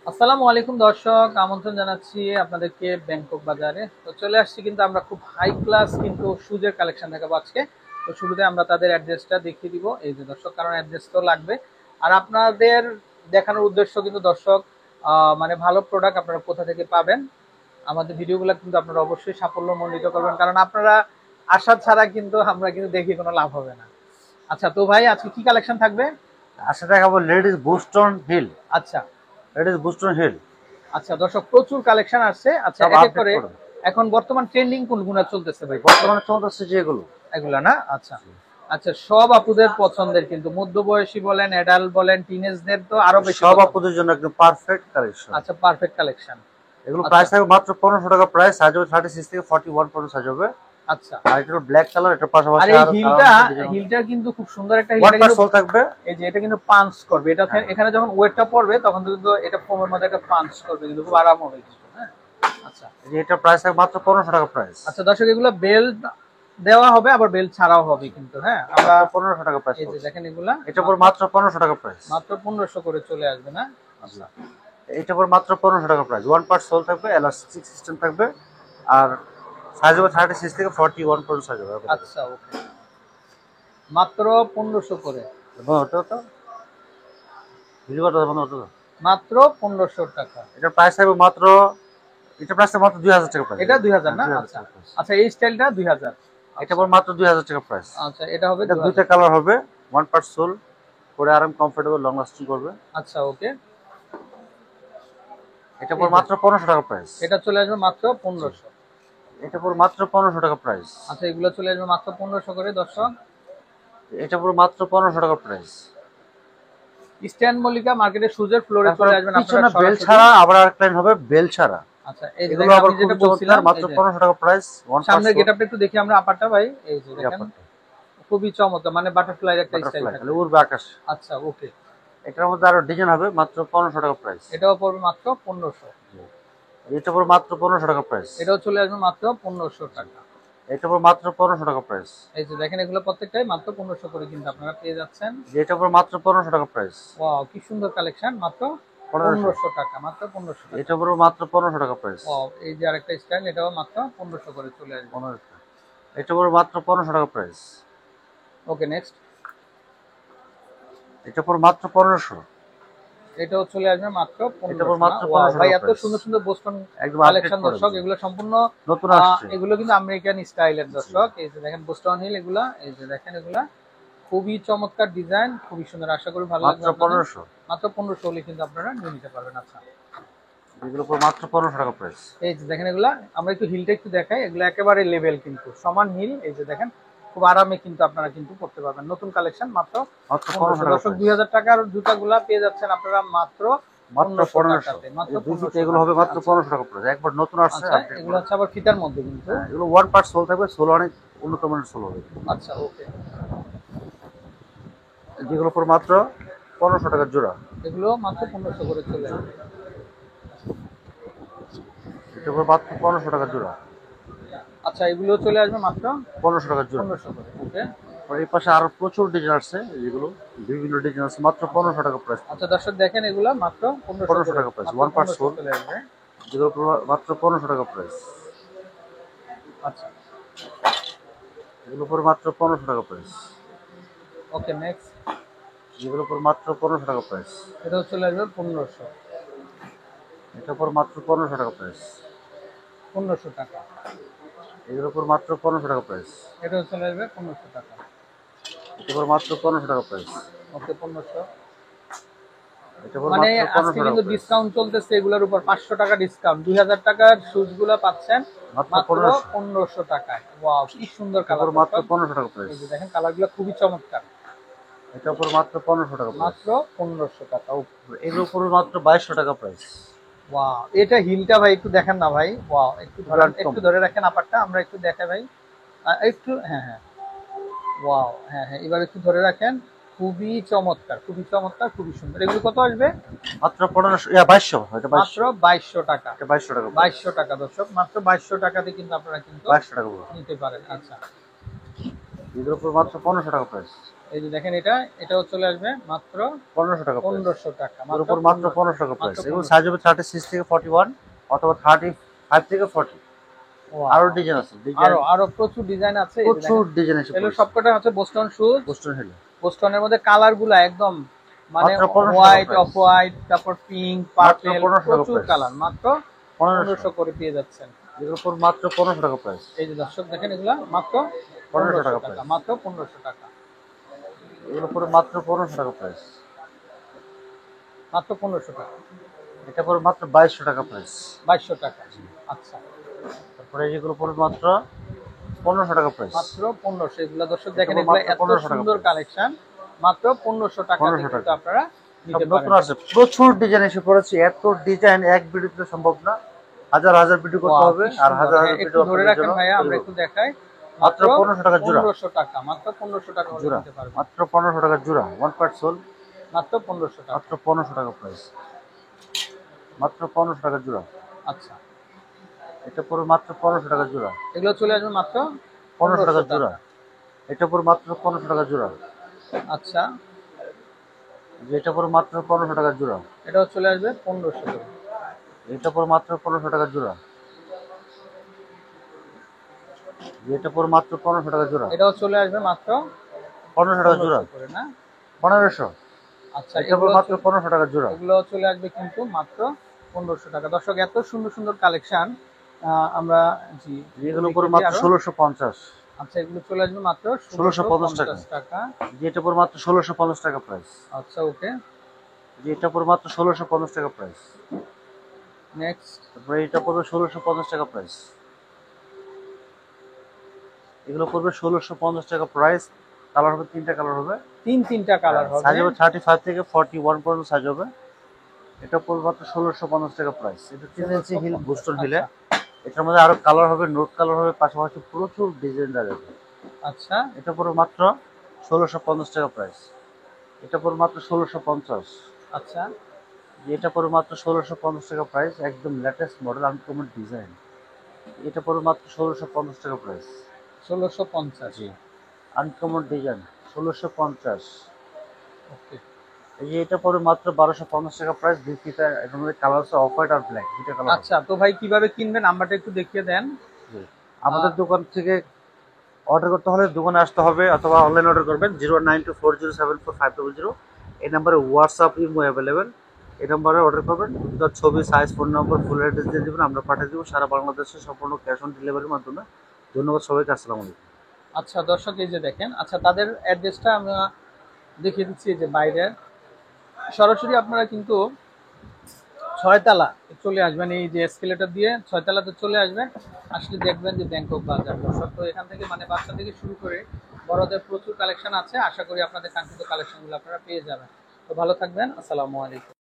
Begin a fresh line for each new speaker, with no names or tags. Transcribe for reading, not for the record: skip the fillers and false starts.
আসসালামু আলাইকুম দর্শক, আমন্ত্রণ জানাচ্ছি আপনাদেরকে ব্যাংকক বাজারে। তো চলে আসছি কিন্তু আমরা খুব হাই ক্লাস কিন্তু শুজের কালেকশন দেখাবো আজকে। তো শুরুতে আমরা তাদের অ্যাড্রেসটা দেখিয়ে দিব, এই যে দর্শক, কারণ অ্যাড্রেস তো লাগবে। আর আপনাদের দেখানোর উদ্দেশ্য কিন্তু দর্শক, মানে ভালো প্রোডাক্ট আপনারা কোথা থেকে পাবেন। আমাদের ভিডিওগুলো কিন্তু আপনারা অবশ্যই সাফল্যমণ্ডিত করবেন, কারণ আপনারা আশা ছাড়া কিন্তু আমরা কিন্তু দেখি কোনো লাভ হবে না। আচ্ছা, তো ভাই আজকে কি কালেকশন থাকবে?
আশা দেখাবো লেডিস বুস্টন হিল।
আচ্ছা
লেডিস বুস্টন হিল
আচ্ছা দর্শক, প্রচুর কালেকশন আসছে। আচ্ছা,
সব
এক এক
আপডেট
করে
করবে।
এখন বর্তমান ট্রেন্ডিং কোনগুলো চলতেছে ভাই?
বর্তমানে চলতেছে যেগুলো
এগুলা না? আচ্ছা আচ্ছা, সব আপুদের পছন্দের, কিন্তু মধ্যবয়সী বলেন, অ্যাডাল্ট বলেন, টিনেজদের তো আরো বেশি
সব
পছন্দ।
আপুদের জন্য একদম পারফেক্ট কালেকশন।
আচ্ছা, পারফেক্ট কালেকশন।
এগুলো
আচ্ছা
প্রাইস থাকবে মাত্র 1500 টাকা। প্রাইস সাইজ হবে 36 থেকে 41 পর্যন্ত সাইজ হবে।
আচ্ছা।
আর এটা ব্ল্যাক কালার, এটার
আর
পাশাপাশি
এই
আরো
হিলটা,
ডিজাইন হবে।
হিলটা কিন্তু খুব সুন্দর একটা হিল।
ওয়ান
এটা
পার
কিন্তু
সোল থাকবে।
এই যে এটা কিন্তু পাঞ্চ করবে, এটা
হ্যাঁ,
এখানে যখন ওয়েটটা পড়বে তখন কিন্তু এটা ফোমের মধ্যে একটা পাঞ্চ করবে, কিন্তু খুব আরাম হবে কিন্তু। হ্যাঁ, আচ্ছা
এই যে এটা প্রাইস থাকবে মাত্র 1500 টাকা প্রাইস।
আচ্ছা দর্শক, এগুলো বেল্ট দেওয়া হবে, আবার বেল্ট ছাড়াও হবে কিন্তু। হ্যাঁ, আমরা
মাত্র 1500 টাকা প্রাইস
এই যে
পড়ছে।
দেখেন এগুলা
এটা পর মাত্র 1500 টাকা প্রাইস।
মাত্র 1500 করে চলে আসবে না?
জি।
আচ্ছা
এটা পর মাত্র 1500 টাকা প্রাইস। ওয়ান পার সোল থাকবে, এলাস্টিক সিস্টেম থাকবে। আর সাইজ হবে 36 থেকে 41 পর্যন্ত সাইজ হবে।
আচ্ছা, ওকে, মাত্র 1500 করে।
হতো তো ভিডিওটা বন্ধ হতো তো।
মাত্র 1500 টাকা।
এটার প্রাইস থাকবে মাত্র, এটা প্রাইস মাত্র 2000 টাকা প্রাইস।
এটা 2000 না?
2000
আচ্ছা
টাকা প্রাইস।
আচ্ছা, এই স্টাইলটা 2000।
এটা
আচ্ছা
পর মাত্র 2000 টাকা প্রাইস।
আচ্ছা, এটা হবে
এটা দুইটা
2000।
কালার হবে। ওয়ান পার্ট সোল, পরে আরাম, কমফোর্টেবল, লং লাস্টিং করবে।
আচ্ছা, ওকে।
এটা
এই
পর
যে
মাত্র 1500 টাকা প্রাইস।
এটা চলে আসবে মাত্র
জি।
1500।
এটা পর মাত্র 1500 টাকা প্রাইস।
আচ্ছা, এগুলো চলে আসবে মাত্র 1500 করে দর্শক।
এটা পর মাত্র 1500 টাকা প্রাইস।
স্ট্যান্ড মল্লিকা মার্কেটের সুজের ফ্লোরে
তারপরে
চলে আসবেন আপনারা
পিছনে বেল
সরাসরি।
ছাড়া আবার আরেকটা লাইন হবে বেল ছাড়া।
আচ্ছা, এই যে
এগুলো
দেখেন
আবার
আমি যেটা
খুবই চমৎকার,
বলছিলাম,
মাত্র
এই যে
1500 টাকা প্রাইস। ওয়ান পার্ট
সামনের
সোল।
গেটআপটা একটু দেখি আমরা আপারটা ভাই। এই যে দেখেন, খুবই চমৎকার, মানে বাটারফ্লাই একটা স্টাইল
বাটারফ্লাই
থাকবে।
তাহলে উড়বে আকাশ।
আচ্ছা, ওকে।
এটার মধ্যে আরো ডিজাইন হবে, মাত্র 1500 টাকা প্রাইস।
এটাও পড়বে মাত্র 1500।
এটা পর মাত্র 1500 টাকা প্রাইস।
এটাও চলে আসবে মাত্র 1500 টাকা।
এটা পর মাত্র 1500 টাকা প্রাইস।
এই যে দেখেন, এগুলো প্রত্যেকটাই মাত্র 1500 করে কিন্তু আপনারা পেয়ে যাচ্ছেন।
এটা পর মাত্র 1500 টাকা প্রাইস।
ওয়াও, কি সুন্দর কালেকশন! মাত্র
1500।
1500 টাকা, মাত্র 1500 টাকা।
এটা পর মাত্র 1500 টাকা প্রাইস।
ওয়াও, এই যে আরেকটা স্টাইল, এটাও মাত্র 1500 করে চলে আসবে।
1500। এটা পর মাত্র 1500 টাকা প্রাইস।
ওকে, নেক্সট।
এটা পর মাত্র 1500।
এটাও চলে আসবে মাত্র
এটা পর
1500 না?
মাত্র
ওয়াও
1500
ভাই,
টাকা
এত
প্রাইস।
সুন্দর সুন্দর বোস্টন
একদম আপডেট
কালেকশন
করে
দর্শক,
দিয়েছি।
এগুলো সম্পূর্ণ
নতুন আসছে।
এগুলো কিন্তু আমেরিকান স্টাইলের দর্শক। এই যে দেখেন বোস্টন হিল, এগুলা এই যে দেখেন, এগুলা খুবই চমৎকার ডিজাইন, খুবই সুন্দর। আশা করি ভালো লাগবে
মাত্র
আপনাদের।
1500।
মাত্র 1500 হলে কিন্তু আপনারা নিয়ে নিতে পারবেন। আচ্ছা,
এগুলো পর মাত্র 1500 টাকা প্রাইস।
এই যে দেখেন, এগুলা আমরা একটু হিলটা একটু দেখাই। এগুলো একেবারে লেভেল কিন্তু সমান হিল। এই যে দেখেন, খুব আরামে কিন্তু আপনারা কিন্তু করতে পারবেন। নতুন কালেকশন, মাত্র
মাত্র
1500
1500 টাকা
দর্শক।
প্রাইস।
2000 টাকার জুতাগুলা পেয়ে যাচ্ছেন আপনারা মাত্র
মাত্র
1500
1500।
টাকাতে, মাত্র
এই দুই ফিট
1500
এগুলো হবে
টাকাতে।
মাত্র
আচ্ছা
1500 টাকা প্রাইস। একবার নতুন আসছে,
আচ্ছা,
আপডেট
এগুলো
করে।
হচ্ছে আবার ফিতার মধ্যে কিন্তু।
হ্যাঁ, এগুলো ওয়ান পার্ট সোল থাকবে। সোল অনেক উন্নত মানের সোল হবে।
আচ্ছা, ওকে।
যেগুলো পর মাত্র 1500 টাকা জোড়া।
এগুলো মাত্র 1500 করে চলে আসবে।
এটা পর মাত্র 1500 টাকা জোড়া।
আচ্ছা, এগুলো চলে আসবে মাত্র
1500 টাকা জোড়া।
1500 করে। ওকে।
আর এই পাশে আরো প্রচুর ডিজাইন আসছে, যেগুলো বিভিন্ন ডিজাইন আছে, মাত্র 1500 টাকা প্রাইস।
আচ্ছা দর্শক, দেখেন এগুলা মাত্র 1500
1500
করে,
টাকা প্রাইস।
মাত্র
ওয়ান পার্ট
1500
সোল,
চলে আসবে।
যেগুলো মাত্র 1500 টাকা প্রাইস।
আচ্ছা,
এগুলো পর মাত্র 1500 টাকা প্রাইস।
ওকে, নেক্সট।
যেগুলো পর মাত্র 1500 টাকা প্রাইস।
এটাও চলে আসবে 1500।
এটা পর মাত্র 1500 টাকা প্রাইস।
1500 টাকা।
এগুলো পর মাত্র 1500 টাকা প্রাইস।
এটাও চলে আসবে 1500 টাকা।
এটা পর মাত্র 1500 টাকা প্রাইস।
ওকে, 1500।
এটা পর
মানে
মাত্র
আজকে
1500 টাকা
কিন্তু
প্রাইস।
ডিসকাউন্ট চলতেছে এগুলোর উপর, 500 টাকা ডিসকাউন্ট। 2000 টাকার শুজগুলো পাচ্ছেন
মাত্র
মাত্র
1500।
1500 টাকায়। ওয়াও, কি সুন্দর
এটা পর
কালার
মাত্র
দর্শক।
1500 টাকা প্রাইস।
এই যে দেখেন, কালারগুলো খুবই চমৎকার।
এটা পর মাত্র 1500 টাকা প্রাইস।
মাত্র 1500 টাকা।
এগুলো পর মাত্র 2200 টাকা প্রাইস।
ওয়াও, এটা হিলটা ভাই একটু দেখেন না ভাই। ওয়াও, একটু ধরেন,
ব্র্যান্ড কম।
একটু ধরে রাখেন আপারটা, আমরা একটু দেখাই ভাই। একটু, হ্যাঁ হ্যাঁ। ওয়াও, হ্যাঁ হ্যাঁ, এবার একটু ধরে রাখেন। খুবই চমৎকার, খুবই চমৎকার, খুবই সুন্দর। এগুলো কত আসবে?
মাত্র 1500, 2200। এটা
মাত্র
2200।
2200 টাকা।
এটা 2200 টাকা প্রাইস।
2200 টাকা দর্শক, মাত্র 2200 টাকাতে কিন্তু আপনারা কিন্তু
2200 টাকা পুরো।
নিতে পারেন। আচ্ছা,
এগুলোর উপর মাত্র 1500 টাকা প্রাইস।
এই যে দেখেন এটাও চলে আসবে মাত্র
1500 টাকা প্রাইস।
1500 টাকা,
এর উপর মাত্র 1500 টাকা প্রাইস।
মাত্র
এগুলো
1500।
সাইজ হবে 36 থেকে 41 অথবা 35 থেকে 40।
ওয়াও,
আরো ডিজাইন আছে, ডিজাইন
আরো প্রচুর ডিজাইন আছে। এই যে
প্রচুর
দেখেন
ডিজাইন এসে
এগুলো
পড়েছে।
সবকটা হচ্ছে বোস্টন শুজ।
বোস্টন হিল
বোস্টনের মধ্যে কালার গুলা একদম মানে
মাত্র 1500 টাকা
হোয়াইট,
প্রাইস।
অফ হোয়াইট, তারপর পিঙ্ক,
মাত্র
পার্পল,
1500 টাকা
প্রচুর
প্রাইস।
কালার, মাত্র
1500
1500 করে পেয়ে যাচ্ছেন।
এর উপর মাত্র 1500 টাকা প্রাইস।
এই যে দর্শক দেখেন এগুলা মাত্র
1500
1500
টাকা
টাকা,
প্রাইস।
মাত্র 1500 টাকা,
এর উপর মাত্র 1500 টাকা প্রাইস।
মাত্র 1500 টাকা,
এটা পড়বে মাত্র 2200 টাকা প্রাইস।
2200 টাকা। আচ্ছা,
তারপরে যেগুলো পড়বে মাত্র 1500 টাকা প্রাইস।
মাত্র 1500। এগুলা দর্শক
এটা
দেখেন
পড়বে
এগুলা
মাত্র
এত
1500 টাকা
সুন্দর
প্রাইস।
কালেকশন, মাত্র 1500 টাকাতে
1500
কিন্তু
টাকা।
আপনারা
সব
নিতে
নতুন
পারেন।
আছে, প্রচুর ডিজাইন এসে পড়েছে। এত ডিজাইন এক ভিডিওতে সম্ভব না, হাজার হাজার ভিডিও করতে
ওয়াও,
হবে,
কি
আর
সুন্দর।
হাজার
হ্যাঁ,
হাজার
একটু
ভিডিও
ধরে
আপনাদের
রাখেন
জন্য
ভাইয়া, আমরা
তৈরি
একটু
করব।
দেখাই।
মাত্র 1500 টাকা জোড়া।
1500 টাকা, মাত্র 1500 টাকা হলে
জোড়া
নিতে পারবেন।
মাত্র 1500 টাকা জোড়া, ওয়ান পার্ট সোল।
মাত্র 1500 টাকা।
মাত্র 1500 টাকা প্রাইস। মাত্র 1500 টাকা জোড়া।
আচ্ছা,
এটা পড়বে মাত্র 1500 টাকা জোড়া।
এগুলো চলে আসবে মাত্র
1500 টাকা
1500
জোড়া।
টাকা।
এটা পড়বে মাত্র 1500 টাকা জোড়া।
আচ্ছা,
এটা পড়বে মাত্র 1500 টাকা জোড়া।
এটাও চলে আসবে 1500 করে।
এটা পড়বে মাত্র 1500 টাকা জোড়া। এটা পড়বে মাত্র 1500 টাকা জোড়া।
এটাও চলে আসবে মাত্র
1500 টাকা জোড়া।
1500 করে না?
1500।
আচ্ছা,
এটা পড়বে মাত্র 1500 টাকা জোড়া।
এগুলো চলে আসবে কিন্তু মাত্র 1500 টাকা। দর্শক এত সুন্দর সুন্দর কালেকশন আমরা জি
এগুলো পড়বে মাত্র 1650।
আচ্ছা, এগুলো চলে আসবে মাত্র
1650 টাকা।
1650 টাকা।
এটা পড়বে মাত্র 1650 টাকা প্রাইস।
আচ্ছা, ওকে,
এটা পড়বে মাত্র 1650 টাকা প্রাইস।
নেক্সট।
তারপরে এটা পড়বে 1650 টাকা প্রাইস। এগুলো পড়বে 1650 টাকা প্রাইস। কালার হবে তিনটা কালার হবে,
তিনটা কালার হবে।
সাইজ হবে 35 থেকে 41 পর্যন্ত সাইজ হবে। এটা পড়বে মাত্র 1650 টাকা প্রাইস। এটা 3 ইঞ্চি হিল, বোস্টন হিলে। এটার মধ্যে আরো কালার হবে, নোট কালার হবে, পাশাপাশি প্রচুর ডিজাইন দেওয়া যাবে।
আচ্ছা,
এটা পড়বে মাত্র 1650 টাকা প্রাইস। এটা পড়বে মাত্র 1650।
আচ্ছা,
এটা পড়বে মাত্র 1650 টাকা প্রাইস, একদম লেটেস্ট মডেল, আনকমন ডিজাইন। এটা পড়বে মাত্র 1650 টাকা প্রাইস।
1650।
জি, আনকমন ডিজাইন 1650।
ওকে,
এই যে এটা পড়বে মাত্র 1250 টাকা প্রাইস। দুই ফিতা, এর মধ্যে কালার আছে অফ হোয়াইট আর ব্ল্যাক, দুইটা কালার।
আচ্ছা, তো ভাই কিভাবে কিনবেন নাম্বারটা একটু দেখিয়ে দেন।
আমাদের দোকান থেকে অর্ডার করতে হলে দোকানে আসতে হবে, অথবা অনলাইন অর্ডার করবেন 09240745000। এই নাম্বারে হোয়াটসঅ্যাপ, ইমো অ্যাভেলেবেল। এই নাম্বারে অর্ডার করবেন, তার ছবি, সাইজ, ফোন নম্বর, ফুল অ্যাড্রেস দিয়ে দেবেন, আমরা পাঠিয়ে দেবো সারা বাংলাদেশে, সম্পূর্ণ ক্যাশ অন ডেলিভারির মাধ্যমে। ধন্যবাদ সবাইকে, আসসালামু আলাইকুম।
আচ্ছা দর্শক, এই যে দেখেন, আচ্ছা তাদের অ্যাড্রেসটা আমরা দেখিয়ে দিচ্ছি। এই যে বাইরের সরাসরি আপনারা কিন্তু 6 তলা চলে আসবেন, এই যে এসকেলেটর দিয়ে 6 তলাতে চলে আসবেন। আসলে দেখবেন যে ব্যাংকক বাজার। দর্শক, তো এখান থেকে মানে বাচ্চা থেকে শুরু করে বড়দের প্রচুর কালেকশন আছে। আশা করি আপনাদের কাঙ্ক্ষিত কালেকশনগুলো আপনারা পেয়ে যাবেন। তো ভালো থাকবেন, আসসালামু আলাইকুম।